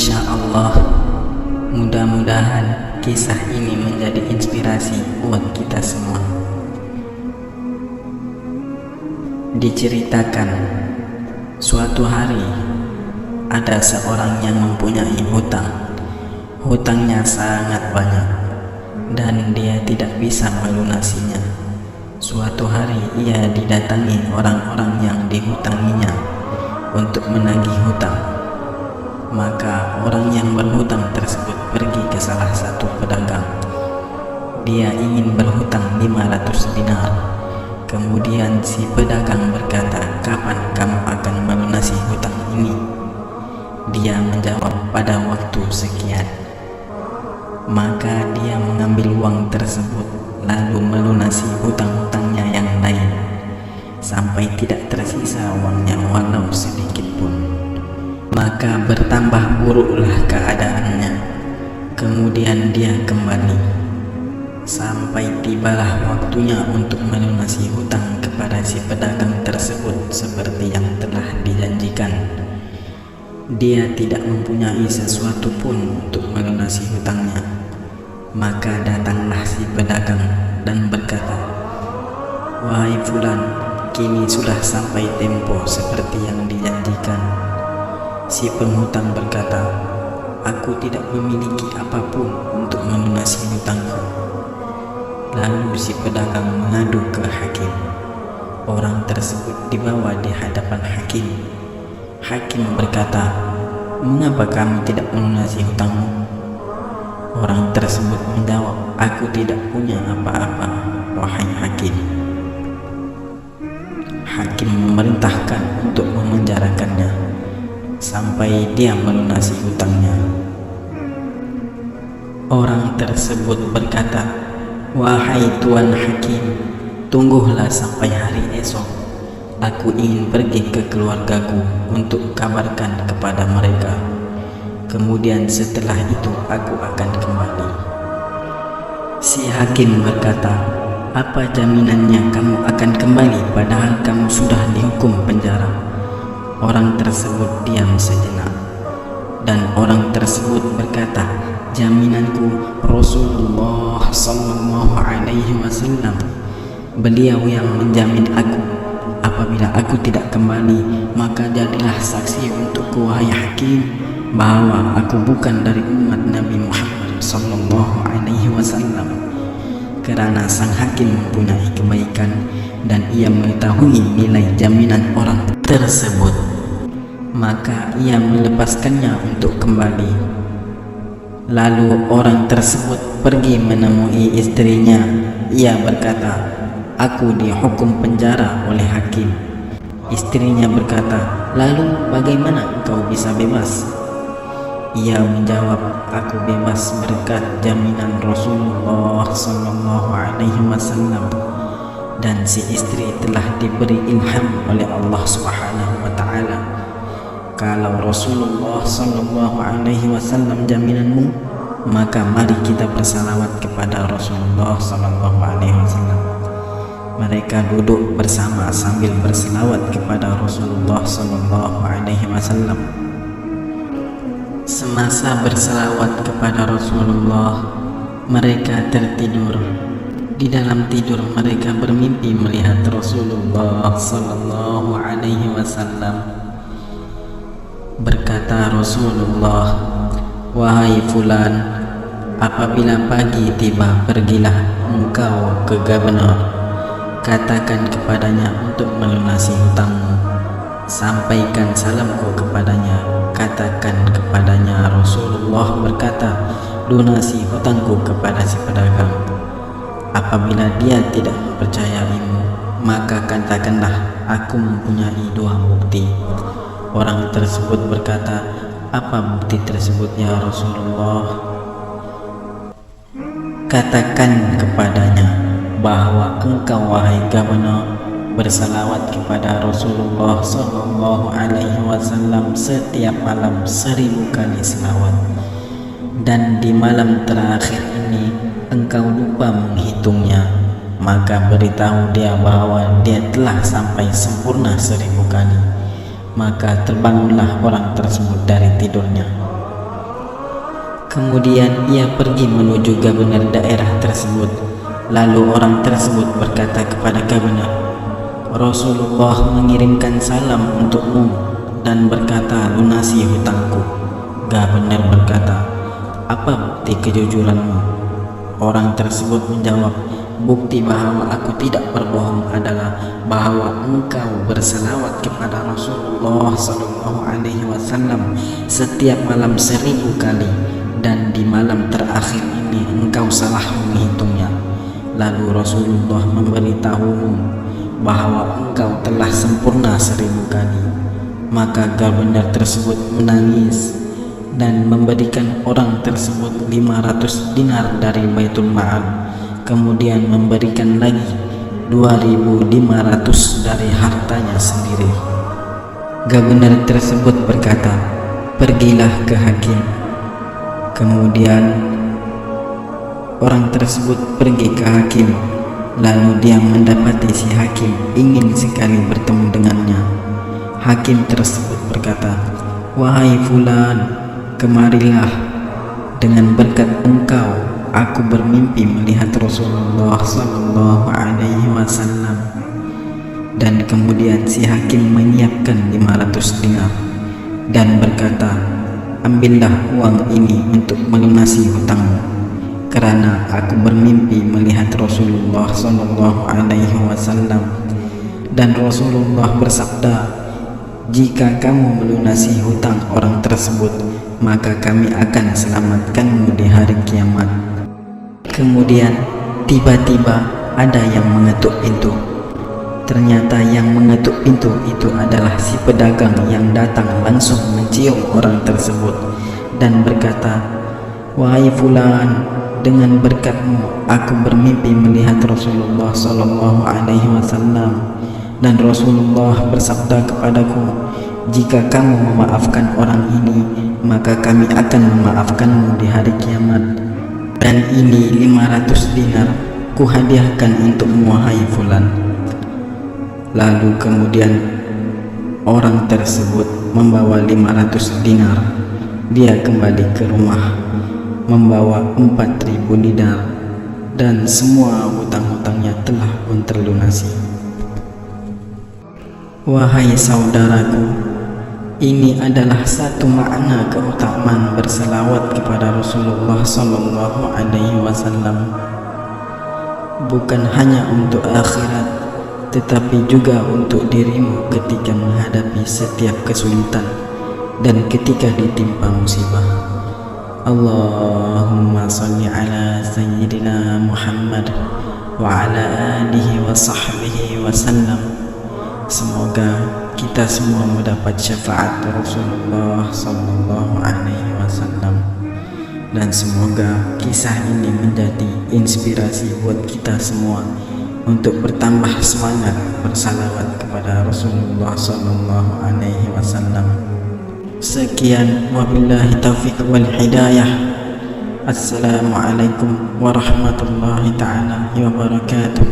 Insya Allah, mudah-mudahan kisah ini menjadi inspirasi buat kita semua. Diceritakan, suatu hari ada seorang yang mempunyai hutang. Hutangnya sangat banyak dan dia tidak bisa melunasinya. Suatu hari ia didatangi orang-orang yang dihutanginya untuk menagih hutang. Maka orang yang berhutang tersebut pergi ke salah satu pedagang. Dia ingin berhutang 500 dinar. Kemudian si pedagang berkata, "Kapan kamu akan melunasi hutang ini?" Dia menjawab, "Pada waktu sekian." Maka dia mengambil uang tersebut lalu melunasi hutang-hutangnya yang lain sampai tidak tersisa uangnya walau sedikit pun. Maka bertambah buruklah keadaannya. Kemudian dia kembali sampai tibalah waktunya untuk melunasi hutang kepada si pedagang tersebut seperti yang telah dijanjikan. Dia tidak mempunyai sesuatu pun untuk melunasi hutangnya. Maka datanglah si pedagang dan berkata, "Wahai fulan, kini sudah sampai tempo seperti yang dijanjikan." Si penghutang berkata, "Aku tidak memiliki apapun untuk melunasi hutangku." Lalu si pedagang mengadu ke hakim. Orang tersebut dibawa di hadapan hakim. Hakim berkata, "Mengapa kamu tidak melunasi hutangmu?" Orang tersebut menjawab, "Aku tidak punya apa-apa, wahai hakim." Hakim memerintahkan untuk memenjarakannya sampai dia melunasi hutangnya. Orang tersebut berkata, "Wahai Tuan Hakim, tunggulah sampai hari esok. Aku ingin pergi ke keluargaku untuk kabarkan kepada mereka. Kemudian setelah itu aku akan kembali." Si hakim berkata, "Apa jaminannya kamu akan kembali padahal kamu sudah dihukum penjara?" Orang tersebut diam sejenak dan orang tersebut berkata, "Jaminanku Rasulullah sallallahu alaihi wasallam. Beliau yang menjamin aku. Apabila aku tidak kembali, maka jadilah saksi untukku, wahai hakim, bahwa aku bukan dari umat Nabi Muhammad sallallahu alaihi wasallam." Kerana sang hakim mempunyai kebaikan dan ia mengetahui nilai jaminan orang tersebut, maka ia melepaskannya untuk kembali. Lalu orang tersebut pergi menemui istrinya. Ia berkata, "Aku dihukum penjara oleh hakim." Istrinya berkata, "Lalu bagaimana engkau bisa bebas?" Ia menjawab, "Aku bebas berkat jaminan Rasulullah sallallahu alaihi wasallam." Dan si istri telah diberi ilham oleh Allah Subhanahu wa taala. Kalau Rasulullah sallallahu alaihi wasallam jaminanmu, maka mari kita bersalawat kepada Rasulullah sallallahu alaihi wasallam. Mereka duduk bersama sambil berselawat kepada Rasulullah sallallahu alaihi wasallam. Semasa berselawat kepada Rasulullah, mereka tertidur. Di dalam tidur mereka bermimpi melihat Rasulullah sallallahu alaihi wasallam. Berkata Rasulullah, "Wahai fulan, apabila pagi tiba, pergilah engkau ke gubernur. Katakan kepadanya untuk melunasi hutangmu. Sampaikan salamku kepadanya. Katakan kepadanya, Rasulullah berkata, lunasi hutangku kepada si pedagang. Apabila dia tidak mempercayaimu, maka katakanlah, aku mempunyai 2 bukti." Orang tersebut berkata, "Apa bukti tersebut ya Rasulullah?" "Katakan kepadanya bahwa engkau, wahai gubernur, bersalawat kepada Rasulullah sallallahu alaihi wasallam setiap malam 1000 kali selawat, dan di malam terakhir ini engkau lupa menghitungnya, maka beritahu dia bahwa dia telah sampai sempurna 1000 kali." Maka terbangunlah orang tersebut dari tidurnya. Kemudian ia pergi menuju gubernur daerah tersebut. Lalu orang tersebut berkata kepada gubernur, Rasulullah mengirimkan salam untukmu dan berkata, lunasi hutangku. Gubernur berkata, apa bukti kejujuranmu? Orang tersebut menjawab, bukti bahwa aku tidak berbohong adalah bahwa engkau berselawat kepada Rasulullah SAW setiap malam 1000 kali, dan di malam terakhir ini engkau salah menghitungnya. Lalu Rasulullah memberitahumu bahwa engkau telah sempurna 1000 kali. Maka gubernur tersebut menangis dan memberikan orang tersebut 500 dinar dari Baitul Ma'al, kemudian memberikan lagi 2.500 dari hartanya sendiri. Gubernur tersebut berkata, pergilah ke hakim. Kemudian orang tersebut pergi ke hakim. Lalu dia mendapati si hakim ingin sekali bertemu dengannya. Hakim tersebut berkata, wahai fulan, kemarilah. Dengan berkat engkau aku bermimpi melihat Rasulullah SAW. Dan kemudian si hakim menyiapkan 500 dinar dan berkata, ambillah uang ini untuk melunasi hutangmu, karena aku bermimpi melihat Rasulullah SAW. Dan Rasulullah bersabda, jika kamu melunasi hutang orang tersebut, maka kami akan selamatkanmu di hari kiamat. Kemudian tiba-tiba ada yang mengetuk pintu. Ternyata yang mengetuk pintu itu adalah si pedagang yang datang langsung mencium orang tersebut dan berkata, wahai fulan, dengan berkatmu aku bermimpi melihat Rasulullah SAW, dan Rasulullah bersabda kepadaku, jika kamu memaafkan orang ini, maka kami akan memaafkanmu di hari kiamat. Dan ini 500 dinar kuhadiahkan untukmu, wahai fulan. Lalu kemudian orang tersebut membawa 500 dinar. Dia kembali ke rumah membawa 4.000 dinar, dan semua hutang-hutangnya telah pun terlunasi. Wahai saudaraku, ini adalah satu makna keutamaan berselawat kepada Rasulullah SAW. Bukan hanya untuk akhirat, tetapi juga untuk dirimu ketika menghadapi setiap kesulitan dan ketika ditimpa musibah. Allahumma salli ala Sayyidina Muhammad wa ala alihi wa sahbihi wa sallam. Semoga kita semua mendapat syafaat Rasulullah SAW, dan semoga kisah ini menjadi inspirasi buat kita semua untuk bertambah semangat bersalawat kepada Rasulullah SAW. Sekian, wabillahi taufiq wal hidayah. Assalamualaikum warahmatullahi ta'ala wabarakatuh.